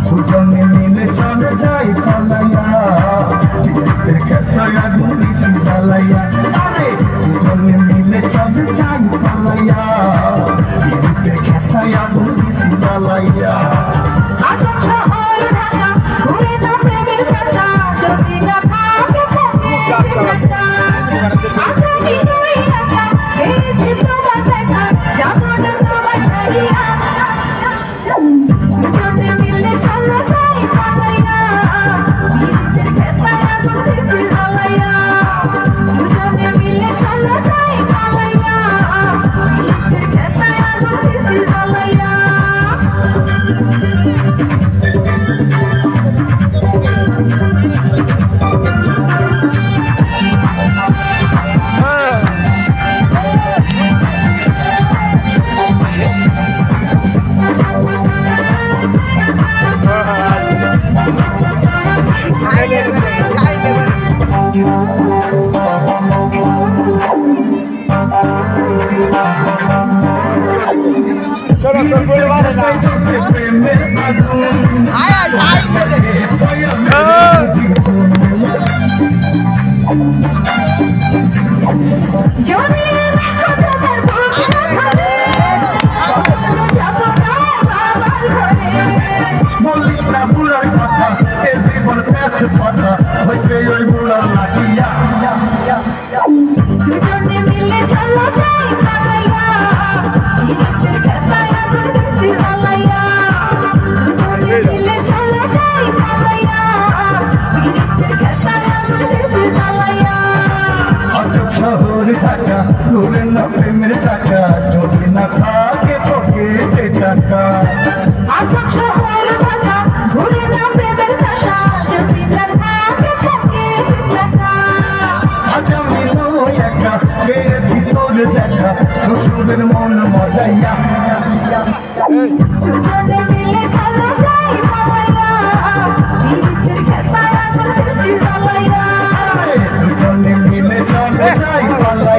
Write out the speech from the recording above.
দুজনে মিলে চলে যাই পালাইয়া খেতায়া গুলিছি জ্বালাইয়া আরে দুজনে মিলে চলে যাই পালাইয়া খেতায়া গুলিছি জ্বালাইয়া चलो तो कोई बात नहीं आया বলিস না বুড়ার কথা এ জীবন প্যাস কথা হইছে ওই বুড়ার লাগিয়া দুজনে মিলে চলো যাই পালাইয়া নিজেদের খেতায়া গুলিছি জ্বালাইয়া দুজনে মিলে চলো যাই পালাইয়া নিজেদের খেতায়া গুলিছি জ্বালাইয়া আজব শহর ঢাকা ঘুরে না প্রেমের চাকা যদি না থাকে পকেটে টাকা আজব শহর ঢাকা ঘুরে না প্রেমের চাকা যদি না থাকে পকেটে টাকা আজ আমি নই একা পেয়েছি তোর দেখা শ্বশুরের মন মজাইয়া দুজনে মিলে চলো যাই পালাইয়া নিজেদের খেতায়া গুলিছি জ্বালাইয়া দুজনে মিলে চলে যাই পালাইয়া